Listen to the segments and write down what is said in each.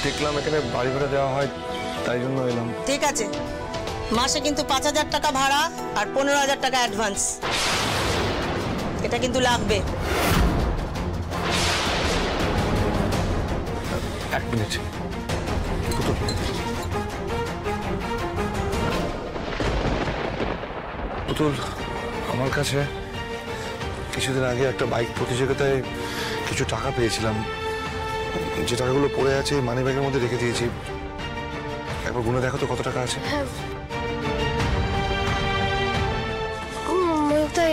দেখলাম এখানে বাড়ি ভাড়া দেওয়া হয়, তাই জন্য এলাম। ঠিক আছে, মাসে কিন্তু 5,000 টাকা ভাড়া আর 15,000 টাকা অ্যাডভান্স, এটা কিন্তু লাগবে। এক মিনিট। পুতুল, আমার কাছে কিছুদিন আগে একটা বাইক প্রতিযোগিতায় কিছু টাকা পেয়েছিলাম, যে টাকাগুলো পড়ে আছে মানি ব্যাগের মধ্যে রেখে দিয়েছি। একবার গুনে দেখো তো কত টাকা আছে।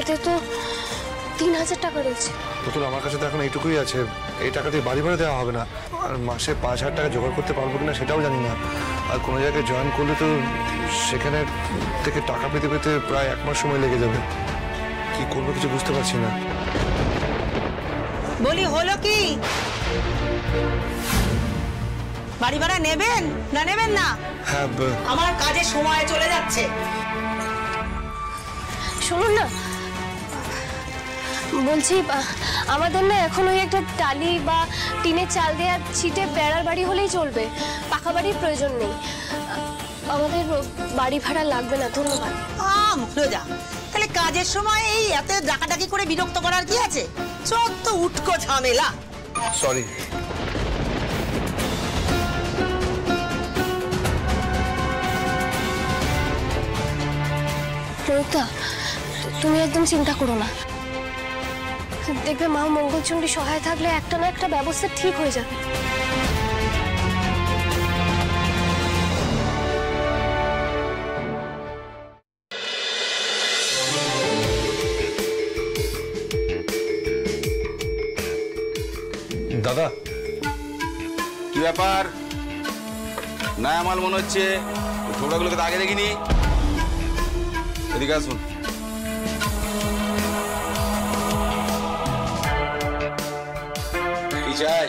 এতে তো 3,000 টাকা রয়েছে। পুতুল, আমার কাছে তো এখন এইটুকুই আছে, এই টাকা দিয়ে বাড়ি ভাড়া দেওয়া হবে না, আর মাসে 5,000 টাকা জোগাড় করতে পারবো কিনা সেটাও জানি না। আর কোনো জায়গায় জয়েন করলে তো সেখানে থেকে টাকা পেতে পেতে প্রায় 1 মাস সময় লেগে যাবে। কি করবো কিছু বুঝতে পারছি না। বলি হলো কি, বাড়ি ভাড়া নেবেন না নেবেন না? হ্যাঁ, আমার কাজের সময় চলে যাচ্ছে। শুনুন না, বলছি আমাদের না এখন ওই একটা টালি বা টিনের চাল দেওয়ার ছিটে বেড়ার বাড়ি হলেই চলবে, পাকা বাড়ির প্রয়োজন নেই। আমাদের বাড়ি ভাড়া লাগবে না, ধন্যবাদ। মুখরোজা, তাহলে কাজের সময় এই এত ডাকাডাকি করে বিরক্ত করার কি আছে? চত্ব উটকো ঝামেলা। সরি। রোহিতা, তুমি একদম চিন্তা করো না, দেখবে মা মঙ্গলচণ্ডী সহায় থাকলে একটা না একটা ব্যবস্থা ঠিক হয়ে যাবে। দাদা, কি ব্যাপার? না আমার মনে হচ্ছে ছোটগুলোকে তো আগে দেখিনি। এদিকে আসুন। কি চাই?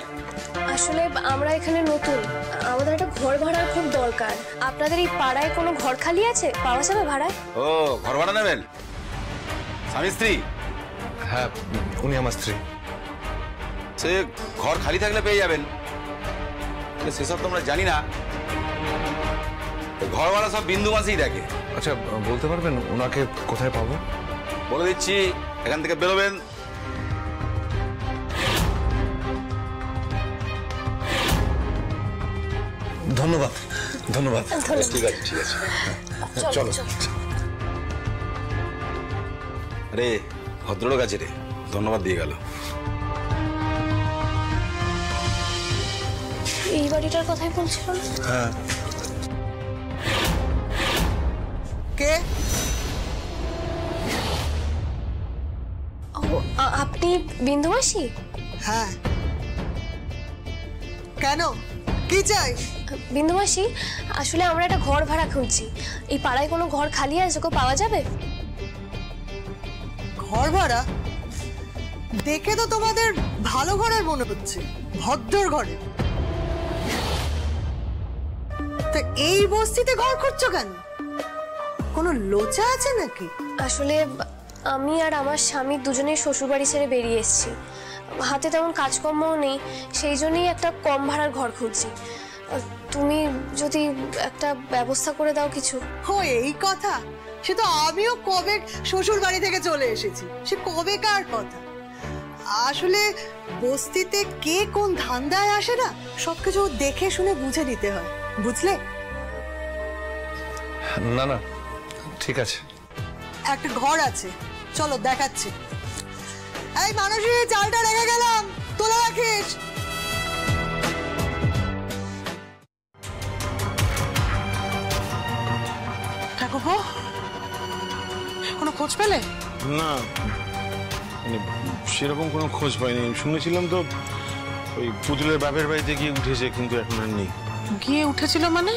আসলে আমরা এখানে নতুন, আমাদের একটা ঘর ভাড়ার খুব দরকার। আপনাদের এই পাড়ায় কোনো ঘর খালি আছে, পাওয়া যাবে ভাড়ায়? ও, ঘর ভাড়া নেবেন? স্বামী স্ত্রী? হ্যাঁ, উনি আমার স্ত্রী। সে ঘর খালি থাকলে পেয়ে যাবেন, সেসব তো আমরা জানি না। ঘর ভাড়া সব বিন্দু মাসেই দেখে। আচ্ছা, বলতে পারবেন ওনাকে কোথায় পাবো? বলে দিচ্ছি, এখান থেকে বেরোবেন, ধন্যবাদ। ধন্যবাদ। ঠিক আছে, ঠিক আছে, চলো। আরে ভদ্রলোক আছে রে, ধন্যবাদ দিয়ে গেল। এই বাড়িটার কথাই বলছিল না? হ্যাঁ। কে? আপনি বিন্দু মাসি? হ্যাঁ। কেন, কি চাই? বিন্দু মাসি, আসলে আমরা একটা ঘর ভাড়া খুঁজছি, এই পাড়ায় কোনো ঘর খালি আছে, কেউ পাওয়া যাবে? ঘর ভাড়া দেখে তো তোমাদের ভালো ঘরের মনে হচ্ছে, ভদ্রর ঘরে। তো এই বস্তিতে ঘর খুঁজছো কেন? কোনো লোচা আছে নাকি? আসলে আমি আর আমার স্বামী দুজনেই শ্বশুরবাড়ি ছেড়ে বেরিয়ে এসেছি, হাতে তেমন কাজকর্মও নেই, সেই জন্যই একটা কম ভাড়ার ঘর খুঁজছি। তুমি যদি একটা ব্যবস্থা করে দাও কিছু। ও, এই কথা? সে তো আমিও কবে শ্বশুর বাড়ি থেকে চলে এসেছি, সে কবে কার কথা। আসলে বস্তিতে কে কোন ধান্দায় আসে না, সবকিছু দেখে শুনে বুঝে নিতে হয়, বুঝলে? না না, ঠিক আছে। একটা ঘর আছে, চলো দেখাচ্ছি। এই মানুষের চালটা রেখে গেলাম, তোলা রাখিস। ঠাকুরপো, কোনো খোঁজ পেলে? না, মানে সেরকম কোনো খোঁজ পাইনি। শুনেছিলাম তো ওই পুতুলের বাপের বাড়িতে গিয়ে উঠেছে, কিন্তু এখন আর নেই। গিয়ে উঠেছিল মানে?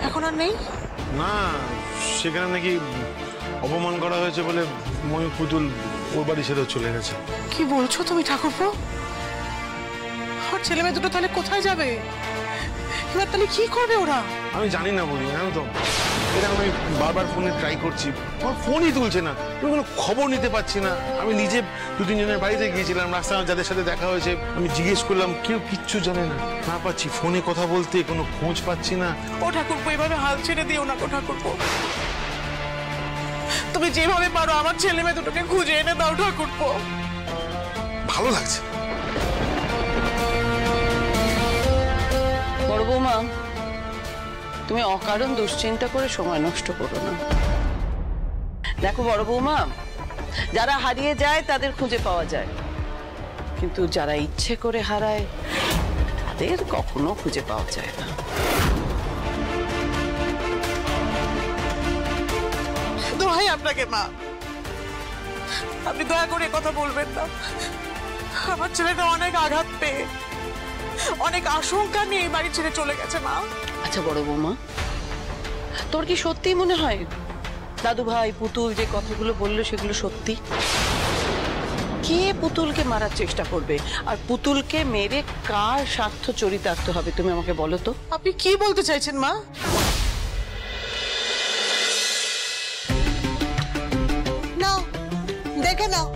এখন আর নেই? না, সেখানে নাকি অপমান করা হয়েছে বলে মই পুতুল ওর বাড়ি ছেড়ে চলে গেছে। কি বলছো তুমি ঠাকুরপো? আর ছেলে মেয়ে দুটো তাহলে কোথায় যাবে? এবার তাহলে কি করবে ওরা? আমি জানি না, বলি জানো তো। এরকম আমি বারবার ফোনে ট্রাই করছি, আমার ফোনই তুলছে না, আমি কোনো খবর নিতে পারছি না। আমি নিজে 2-3 জনের বাড়িতে গিয়েছিলাম, রাস্তায় যাদের সাথে দেখা হয়েছে আমি জিজ্ঞেস করলাম, কেউ কিচ্ছু জানে না। না পাচ্ছি ফোনে কথা বলতে, কোনো খোঁজ পাচ্ছি না। ও ঠাকুরপো, এভাবে হাল ছেড়ে দিও না গো ঠাকুরপো। তুমি যেভাবে পারো আমার ছেলে মেয়ে দুটোকে খুঁজে এনে দাও ঠাকুরপো। ভালো লাগছে। বড় বৌমা, তুমি অকারণ দুশ্চিন্তা করে সময় নষ্ট করো না। দেখো বড় বৌমা, যারা হারিয়ে যায় তাদের খুঁজে পাওয়া যায়, কিন্তু যারা ইচ্ছে করে হারায় তাদের কখনো খুঁজে পাওয়া যায় না। দোহাই আপনাকে মা, আপনি দয়া করে কথা বলবেন না। আমার ছেলেটা অনেক আঘাত পেয়ে, অনেক আশঙ্কা নিয়ে এই বাড়ি ছেড়ে চলে গেছে মা। আচ্ছা বড় বৌমা, তোর কি সত্যিই মনে হয় দাদু ভাই পুতুল যে কথাগুলো বললো সেগুলো সত্যি? কে পুতুলকে মারার চেষ্টা করবে, আর পুতুলকে মেরে কার স্বার্থ চরিতার্থ হবে তুমি আমাকে বলো তো? আপনি কি বলতে চাইছেন মা? নাও দেখে নাও।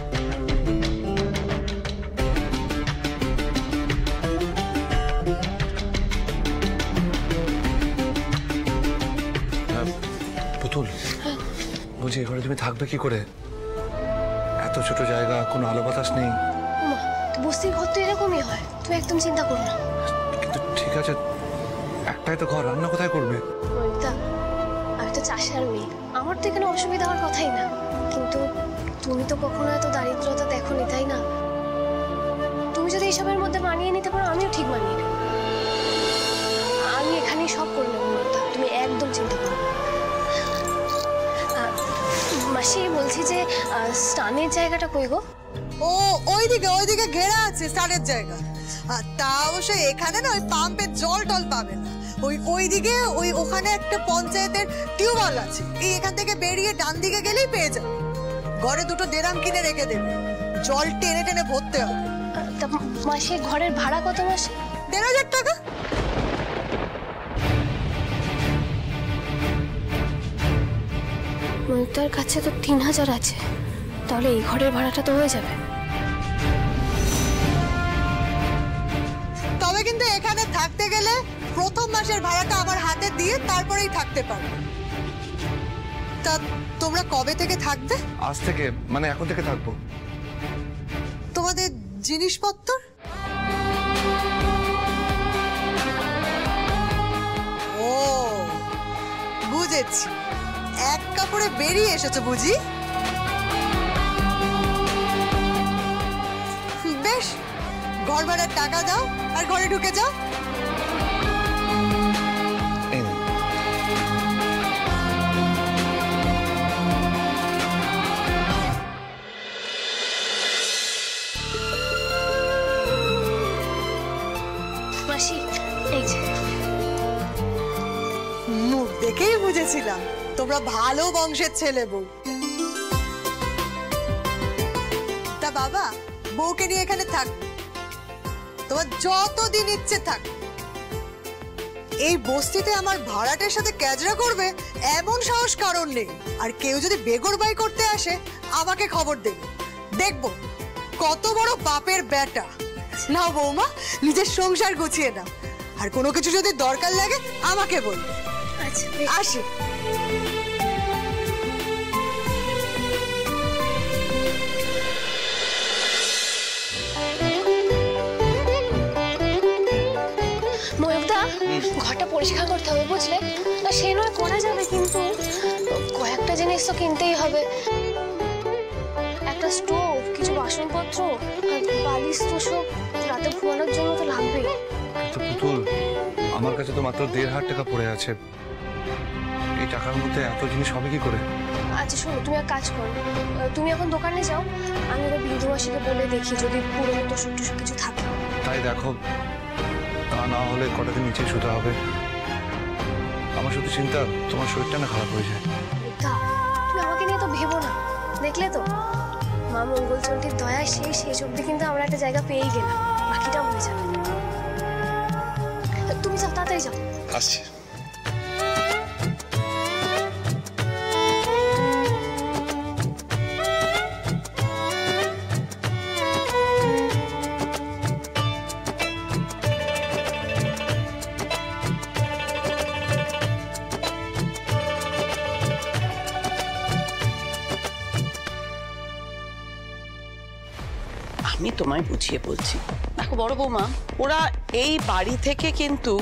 পুতুল, বলছি এখানে তুমি থাকবে কি করে? এত ছোট জায়গা, কোনো আলো বাতাস নেই। ওমা, তো বস্তির ঘর তো এরকমই হয়, তুমি একদম চিন্তা করো না। কিন্তু ঠিক আছে, একটাই তো ঘর, রান্না কোথায় করবে? মমিতা, আমি তো চাষার মেয়ে, আমার তো এখানে অসুবিধা হওয়ার কথাই না। কিন্তু তুমি তো কখনো এত দারিদ্রতা দেখোনি, তাই না? তুমি যদি এসবের মধ্যে মানিয়ে নিতে পারো, আমিও ঠিক মানিয়ে নেব। আমি এখানেই সব করে নেবো মমিতা, তুমি একদম চিন্তা করো না। মাসি, বলছি যে স্নানের জায়গাটা কই গো? ও ওইদিকে ঘেরা আছে স্নানের জায়গা। তা অবশ্য এখানে না ওই পাম্পের জল টল পাবে না। ওইদিকে ওখানে একটা পঞ্চায়েতের টিউবওয়েল আছে, এই এখান থেকে বেরিয়ে ডান দিকে গেলেই পেয়ে যাবে। ঘরে 2টো ড্রাম কিনে রেখে দেবে, জল টেনে টেনে ভরতে হবে। তা মাসি, ঘরের ভাড়া কত মাসে? 1,500 টাকা। মমিতার কাছে তো 3,000 আছে, তাহলে এই ঘরের ভাড়াটা তো হয়ে যাবে। তবে কিন্তু এখানে থাকতে গেলে প্রথম মাসের ভাড়াটা আমার হাতে দিয়ে তারপরেই থাকতে পারবে। তা তোমরা কবে থেকে থাকবে? আজ থেকে, মানে এখন থেকে থাকবো। তোমাদের জিনিসপত্র? ও বুঝেছি, এক কাপড়ে বেরিয়ে এসেছো বুঝি। বেশ, ঘর ভাড়ার টাকা দাও আর ঘরে ঢুকে যাও। এই নাও। মাসি, এই যে। মুখ দেখেই বুঝেছিলাম তোমরা ভালো বংশের ছেলে বউ। তা বাবা, বউকে নিয়ে এখানে থাক, তোমার যতদিন ইচ্ছে থাক। এই বস্তিতে আমার ভাড়াটের সাথে ক্যাজরা করবে এমন সাহস কারণ নেই। আর কেউ যদি বেগরবাই করতে আসে আমাকে খবর দেবে, দেখবো কত বড় বাপের বেটা। নাও বৌমা, নিজের সংসার গুছিয়ে নাও, আর কোনো কিছু যদি দরকার লাগে আমাকে বল। আচ্ছা, আসি। ময়ূকদা, ঘরটা পরিষ্কার করতে হবে বুঝলে? না সে নয় করা যাবে, কিন্তু কয়েকটা জিনিস তো কিনতেই হবে। একটা স্টোভ, কিছু বাসনপত্র আর বালিশ তোষক, রাতে ঘুমানোর জন্য তো লাগবেই। তো পুতুল, আমার কাছে তো মাত্র 1,500 টাকা পড়ে আছে, এই টাকার মধ্যে এত জিনিস হবে কি করে? আচ্ছা শোনো, তুমি এক কাজ করো, তুমি এখন দোকানে যাও, আমি ওরা বিন্দু মাসিকে বলে দেখি যদি পুরোনো তোষক টোষক কিছু থাকে। তাই দেখো, তা না হলে কটা দিন নিচেই শুতে হবে। আমার শুধু চিন্তা তোমার শরীরটা না খারাপ হয়ে যায়। তা তুমি আমাকে নিয়ে তো ভেবো না, দেখলে তো মা মঙ্গলচণ্ডীর দয়ায় শেষ অব্দি কিন্তু আমরা একটা জায়গা পেয়েই গেলাম, বাকিটা হয়ে যাবে। তুমি যাও, তাড়াতাড়ি যাও। আসছি। আমি তোমায় বুঝিয়ে বলছি। দেখো বড় বৌমা, ওরা এই বাড়ি থেকে কিন্তু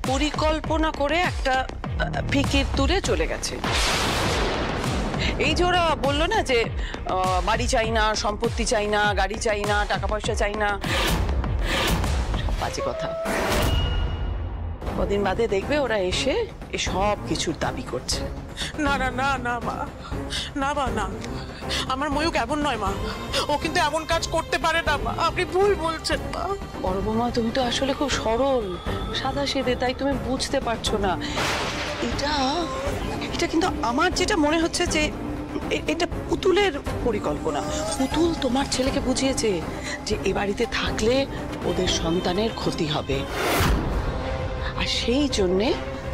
পরিকল্পনা করে একটা ফিকির তুলে চলে গেছে। এই যে ওরা বললো না যে বাড়ি চাই না, সম্পত্তি চাই না, গাড়ি চাই না, টাকা পয়সা চাই না, সব বাজে কথা। কদিন বাদে দেখবে ওরা এসে সব কিছুর দাবি করছে। না না না না মা, না মা, না, আমার ময়ূক এমন নয় মা, ও কিন্তু এমন কাজ করতে পারে না মা, আপনি ভুল বলছেন মা। বড় বৌমা, তুমি তো আসলে খুব সরল সাদা সিধে, তাই তুমি বুঝতে পারছো না। এটা এটা কিন্তু আমার যেটা মনে হচ্ছে যে এটা পুতুলের পরিকল্পনা। পুতুল তোমার ছেলেকে বুঝিয়েছে যে এ বাড়িতে থাকলে ওদের সন্তানের ক্ষতি হবে, আর সেই জন্যে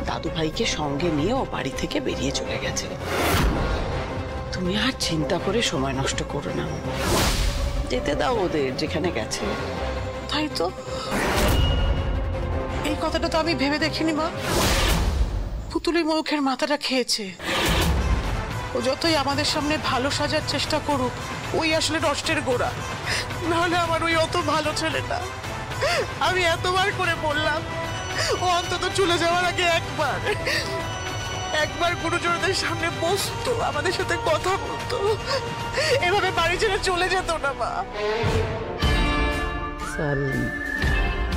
দাদু ভাইকে সঙ্গে নিয়ে ও বাড়ি থেকে বেরিয়ে চলে গেছে। তুমি আর চিন্তা করে সময় নষ্ট করো না, যেতে দাও ওদের যেখানে গেছে। তাই তো, এই কথাটা তো আমি ভেবে দেখিনি মা। পুতুলের মুখের মাথাটা খেয়েছে। ও যতই আমাদের সামনে ভালো সাজার চেষ্টা করুক, ওই আসলে নষ্টের গোড়া। নাহলে আমার ওই অত ভালো ছেলেটা, আমি এতবার করে বললাম ও অন্তত চলে যাওয়ার আগে একবার গুরুজনদের সামনে বসতো, আমাদের সাথে কথা বলতো, এভাবে বাড়ি ছেড়ে চলে যেত না মা।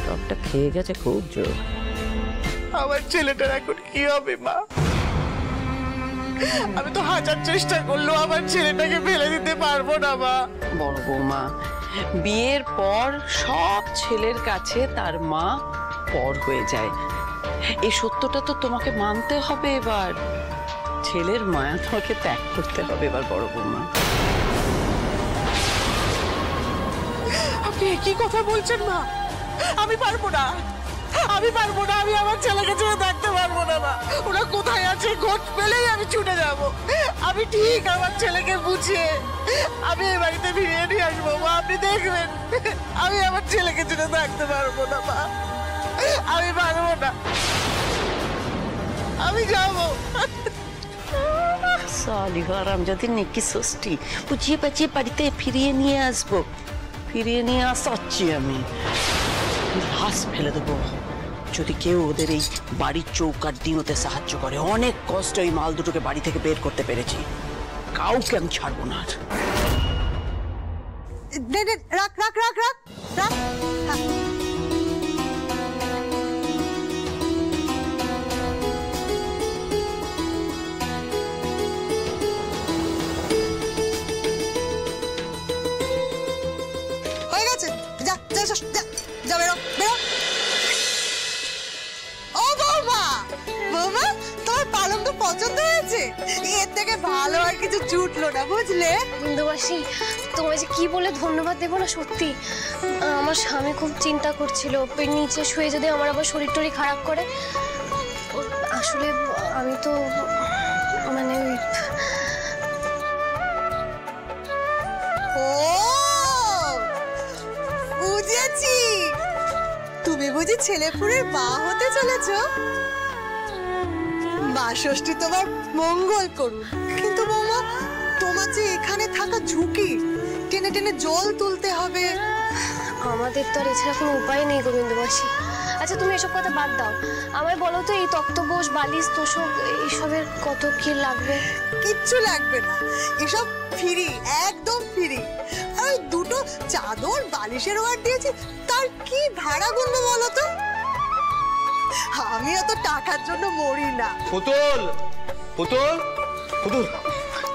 সবটা খেয়ে গেছে খুব জোর। আমার ছেলেটার এখন কি হবে মা? আমি তো হাজার চেষ্টা করলেও আমার ছেলেটাকে ফেলে দিতে পারবো না মা। বড় বৌমা, বিয়ের পর সব ছেলের কাছে তার মা পর হয়ে যায়, এই সত্যটা তো তোমাকে মানতে হবে। এবার ছেলের মায়া তোমাকে ত্যাগ করতে হবে এবার বড় বৌমা। আপনি একই কথা বলছেন মা? আমি পারবো না, আমি পারবো না, আমি আমার ছেলেকে ছেড়ে থাকতে পারবো না মা। ওরা কোথায় আছে খোঁজ পেলেই আমি ছুটে যাব। আমি ঠিক আমার ছেলেকে বুঝিয়ে আমি এই বাড়িতে ফিরিয়ে নিয়ে আসবো মা, আপনি দেখবেন। আমি আমার ছেলেকে ছেড়ে থাকতে পারবো না মা, আমি পারবো না, আমি যাবো। সালিহারাম যদি নেকি ষষ্ঠী বুঝিয়ে পাচিয়ে বাড়িতে ফিরিয়ে নিয়ে আসবো, ফিরিয়ে নিয়ে আসাচ্ছি আমি। লাশ ফেলে দেবো যদি কেউ ওদের এই বাড়ির চৌকাট ডিঙোতে সাহায্য করে। অনেক কষ্ট এই মাল দুটোকে বাড়ি থেকে বের করতে পেরেছি, কাউকে আমি ছাড়বো না। রাখ রাখ রাখ রাখ রাখ। হয়ে গেছে, যা যা যা যা, বেরো বেরো। ও বৌমা, বৌমা তোমার পালং তো পছন্দ হয়েছে? এর থেকে ভালো আর কিছু জুটলো না, বুঝলে? বিন্দুবাসী, তোমায় যে কি বলে ধন্যবাদ দেবো না, সত্যি আমার স্বামী খুব চিন্তা করছিল নিচে শুয়ে যদি আমার আবার শরীর টরীর খারাপ করে। আসলে আমি তো মানে ও বুঝেছি, তুমি বুঝি ছেলেপুরের মা হতে চলেছো? মা ষষ্ঠী তোমার মঙ্গল করুন। কিন্তু বৌমা, তোমার যে এখানে থাকা ঝুঁকি, টেনে টেনে জল তুলতে হবে। আমাদের তো আর এছাড়া কোনো উপায় নেই গোবিন্দবাসী। আচ্ছা তুমি এসব কথা বাদ দাও, আমায় বলো তো এই তক্তপোষ, বালিশ, তোষক এইসবের কত কি লাগবে? কিচ্ছু লাগবে না, এসব ফ্রি, একদম ফ্রি। আর দুটো চাদর বালিশের ওয়ার্ড দিয়েছি, তার কি ভাড়া গুনবো বলো তো? আমি অত টাকার জন্য মরি না। পুতুল, পুতুল, পুতুল,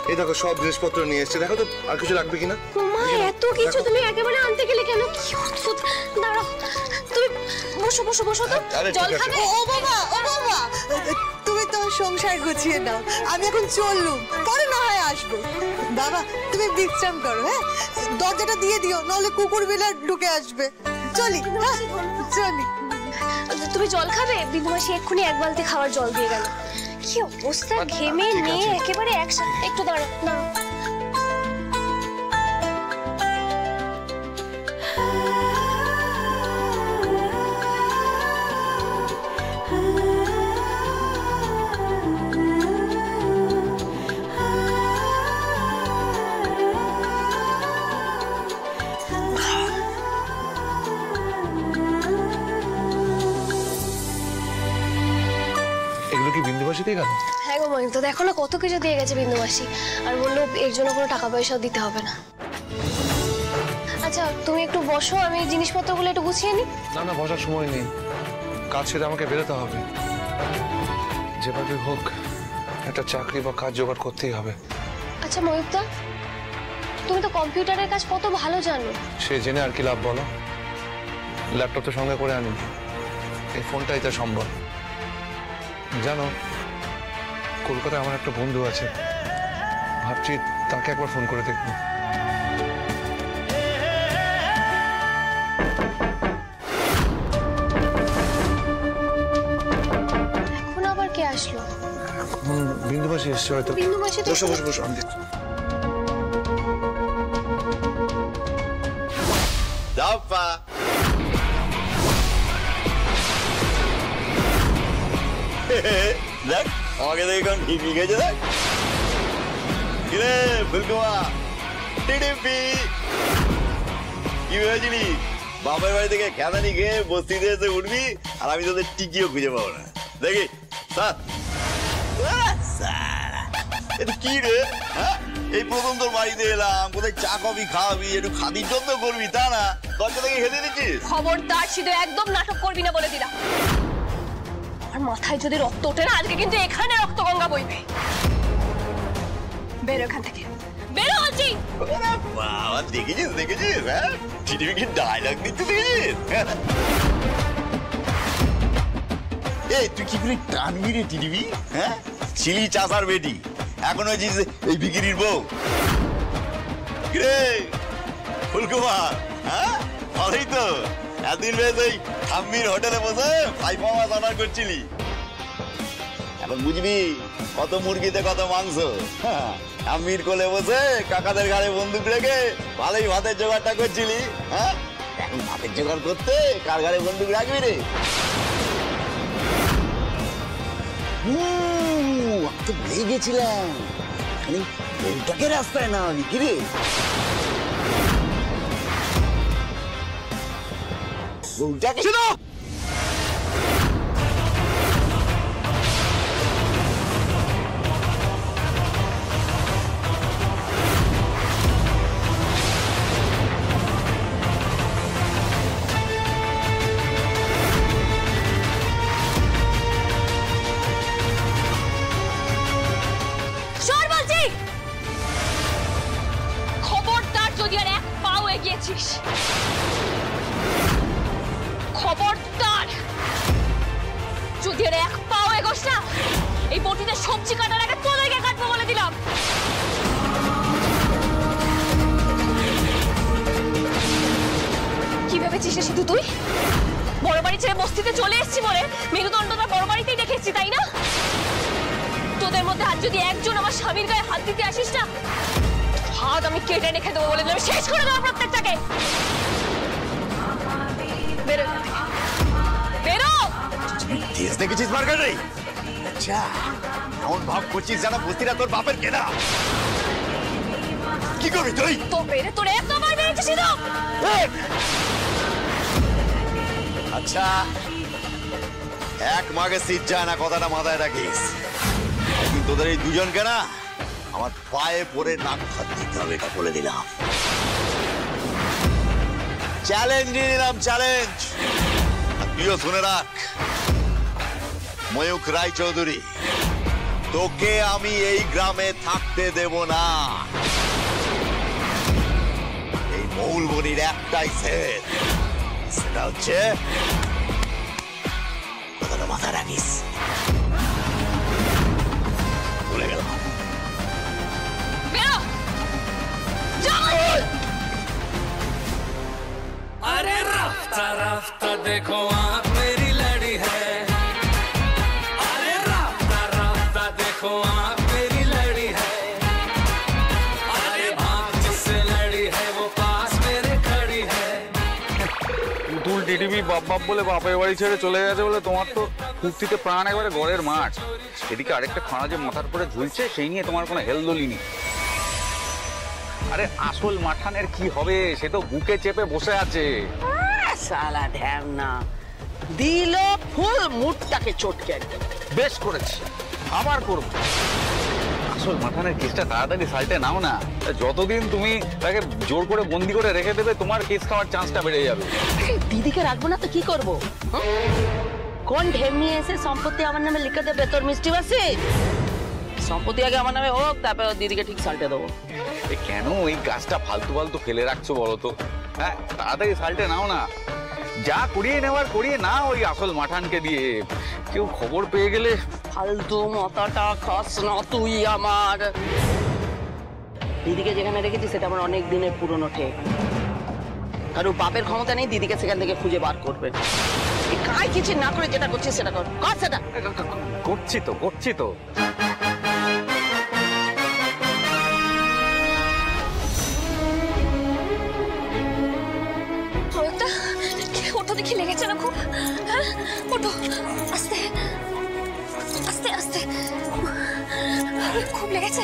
এই দেখো সব জিনিসপত্র নিয়ে এসেছে, দেখো তো আর কিছু লাগবে কিনা। মা এত কিছু তুমি একেবারে আনতে গেলে কেন? কি অদ্ভুত। দাঁড়াও, তুমি বসো বসো বসো তো, জল খাবে? ও বাবা, ও বাবা, তুমি তোমার সংসার গুছিয়ে নাও, আমি এখন চললুম, পরে না হয় আসবো। বাবা তুমি বিশ্রাম করো, হ্যাঁ? দরজাটা দিয়ে দিও, নাহলে কুকুর বিড়াল ঢুকে আসবে। চলি, হ্যাঁ চলি। তুমি জল খাবে? বিন্দুমাসি এক্ষুনি এক বালতি খাওয়ার জল দিয়ে গেল। কি অবস্থা, ঘেমে নিয়ে একেবারে একসাথে। একটু দাঁড়াও না, এগুলো কি বিন্দুবাসীতে গেল? হ্যাঁ গো মহিম, তো দেখো না কত কিছু দিয়ে গেছে বিন্দুবাসী, আর বললো এর জন্য কোনো টাকা পয়সাও দিতে হবে না। আচ্ছা তুমি একটু বসো, আমি জিনিসপত্রগুলো একটু গুছিয়ে নিই। না না, বসার সময় নেই, কাজ ছেড়ে আমাকে বেরোতে হবে। যেভাবে হোক একটা চাকরি বা কাজ জোগাড় করতেই হবে। আচ্ছা ময়ূরদা, তুমি তো কম্পিউটারের কাজ কত ভালো জানো। সে জেনে আর কি লাভ বলো? ল্যাপটপ তো সঙ্গে করে আনি, এই ফোনটাই তার সম্বল। জানো, কলকাতায় আমার একটা বন্ধু আছে, ভাবছি তাকে একবার ফোন করে দেখবো। এখন আবার কে আসলো? বিন্দুবাসী এসছে হয়তো। বিন্দুবাসী তো বসো বসো বসো, আমি দেখছি। দাপ্পা দেখ আমাকে দেখে কেমন ঠিকই গেছে। দেখ কিরে ফুলকুমা, টিডিপি কি ভেবেছিলি বাপের বাড়ি থেকে খেদানি খেয়ে বস্তিতে এসে উঠবি আর আমি তোদের টিকিও খুঁজে পাবো না? দেখি কি রে, হ্যাঁ এই প্রথম তোর বাড়িতে এলাম, কোথায় চা কফি খাওয়াবি, একটু খাদির যত্ন করবি, তা না দরজা থেকে খেতে দিচ্ছিস? খবরদার সিধু, একদম নাটক করবি না বলে দিলাম। আর মাথায় যদি রক্ত ওঠে না, আজকে কিন্তু এখানে রক্তগঙ্গা বইবে। বেরো এখান থেকে, বেরো বলছি। বাবা দেখেছিস দেখেছিস, হ্যাঁ টিডিপি কি ডায়লগ দিচ্ছে দেখেছিস? এই তুই কি করে টানবি রে টিডিপি? হ্যাঁ ছিলি চাষার বেটি, এখন হয়েছিস এই বিক্রির বউ। কিরে ফুলকুমার, হ্যাঁ ভালোই তো, এতদিন বেশ ওই ঠাম্মির হোটেলে বসে ফ্রাই মাছ অর্ডার করছিলি, এখন বুঝবি কত মুরগিতে কত মাংস। ঠাম্মির কোলে বসে কাকাদের ঘাড়ে বন্দুক রেখে ভালোই ভাতের জোগাড়টা করছিলি, হ্যাঁ এখন ভাতের জোগাড় করতে কার ঘাড়ে বন্দুক রাখবি রে? তো ভুলে গেছিলাম, বউটাকে রাস্তায় না আমি কি রে? বউটাকে খবরদার যদি এর এক পাও এগোস না, এই বটিতে সবজি কাটার আগে তোদেরকে কাটবো বলে দিলাম। কি ভেবেছিস শুধু তুই বড় বাড়ি ছেড়ে বস্তিতে চলে এসেছি বলে মেরুদণ্ডটা বড় বাড়িতেই দেখেছি, তাই না? তোদের মধ্যে আজ যদি একজন আমার স্বামীর গায়ে হাত দিতে আসিস না, হাত আমি কেটে রেখে দেবো বলে দিলাম, শেষ করে দেবো প্রত্যেকটাকে। বেরো বেরো। দেশ দেখেছিস মার্কেটে? আচ্ছা এমন ভাব করছিস যেন বস্তিটা তোর বাপের কেনা। কি করবি তুই? তো বেরে তোর এতবার বেড়েছিস না। আচ্ছা এক মাগে সিট যায় না, কথাটা মাথায় রাখিস। একদিন তোদের এই দুজনকে না আমার পায়ে পড়ে নাক হাত দিতে হবে, এটা বলে দিলাম। চ্যালেঞ্জ নিয়ে নিলাম, চ্যালেঞ্জ। তুইও শুনে রাখ ময়ূখ রায় চৌধুরী, তোকে আমি এই গ্রামে থাকতে দেব না। এই মৌলবনির একটাই সেট, সেটা হচ্ছে কথাটা মাথায় রাখিস, বলে গেলাম। अरे राफ्ता राफ्ता देखो आँख मेरी लड़ी है, अरे राफ्ता राफ्ता देखो आँख मेरी लड़ी है, अरे आँख जिससे लड़ी है वो पास मेरे खड़ी है। পুতুল টিটিপি বাপ বাপ বলে বাপের বাড়ি ছেড়ে চলে গেছে বলে তোমার তো ফুর্তিতে প্রাণ একবারে ঘরের মাঠ। এদিকে আরেকটা খানা যে মাথার পরে ঝুলছে সেই নিয়ে তোমার কোনো হেলদোলি নেই। আরে আসল মাঠানের কি হবে, সে তো বুকে চেপে বসে আছে। সালা ঢ্যামনা দিল ফুল মুডটাকে চটকে একদম বেশ করেছি, আবার করবো। আসল মাথানের কেসটা তাড়াতাড়ি সাইটে নাও না, যতদিন তুমি তাকে জোর করে বন্দি করে রেখে দেবে তোমার কেস খাওয়ার চান্সটা বেড়ে যাবে। দিদিকে রাখবো না তো কি করবো? কোন ঢেম নিয়ে এসে সম্পত্তি আমার নামে লিখে দেবে তোর মিষ্টি বাসি? সম্পত্তি আগে আমার নামে হোক, তারপর দিদিকে ঠিক সালটে দেবো। কেন এই কাজটা ফালতু ফালতু ফেলে রাখছো বলো তো? হ্যাঁ, তাড়াতাড়ি সালটে নাও না, যা করিয়ে নেওয়ার করিয়ে না ওই আসল মাঠানকে দিয়ে। কেউ খবর পেয়ে গেলে ফালতু মাথাটা খাস না তুই আমার। দিদিকে যেখানে রেখেছি সেটা আমার অনেক দিনের পুরনো ঠেক, আর ও বাপের ক্ষমতা নেই দিদিকে সেখান থেকে খুঁজে বার করবে। কাই কিছু না করে যেটা করছিস সেটা কর, কর সেটা। করছি তো ওটা দেখি লেগেছে না খুব? হ্যাঁ, ওঠো আস্তে আস্তে আস্তে, খুব লেগেছে।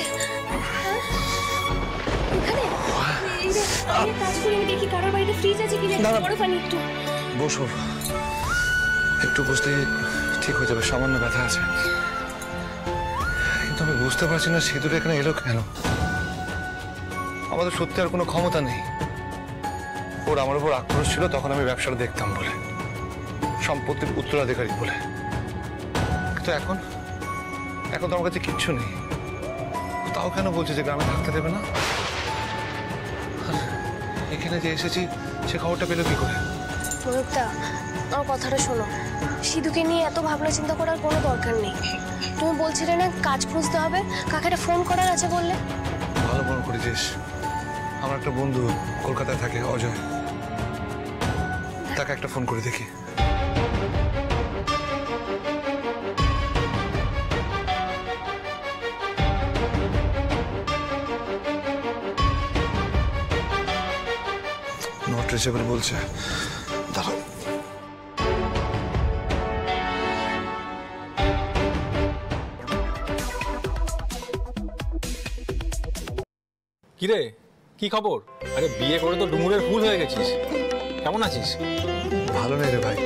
এখানে এই কাজ করে আমি দেখি কারোর বাড়িতে ফ্রিজ আছে কিনা, বড় পানি একটু। বসো, একটু বসলে ঠিক হয়ে যাবে। সামান্য ব্যথা আছে, কিন্তু আমি বুঝতে পারছি না সিঁদুর এখানে এলো কেন। আমাদের সত্যি আর কোনো ক্ষমতা নেই। ওর আমার উপর আক্রোশ ছিল তখন আমি ব্যবসাটা দেখতাম বলে, সম্পত্তির উত্তরাধিকারী বলে। কিন্তু এখন তো আমার কাছে কিচ্ছু নেই। তাও কেন বলছে যে গ্রামে থাকতে দেবে না? এখানে যে এসেছি সে খবরটা পেলো কি করে? ময়ূকদা, আমার কথাটা শোনো। সিধুকে নিয়ে এত ভাবনা চিন্তা করার কোনো দরকার নেই। তুমি বলছিলে না কাজ খুঁজতে হবে, কাকে একটা ফোন করার আছে বললে? ভালো মনে করেছিস। আমার একটা বন্ধু কলকাতায় থাকে, অজয়, তাকে একটা ফোন করে দেখি। নট রিচেবল বলছে, দাঁড়াও। কিরে, কি খবর? আরে বিয়ে করে তো ডুমুরের ফুল হয়ে গেছিস, কেমন আছিস? ভালো নেই রে ভাই।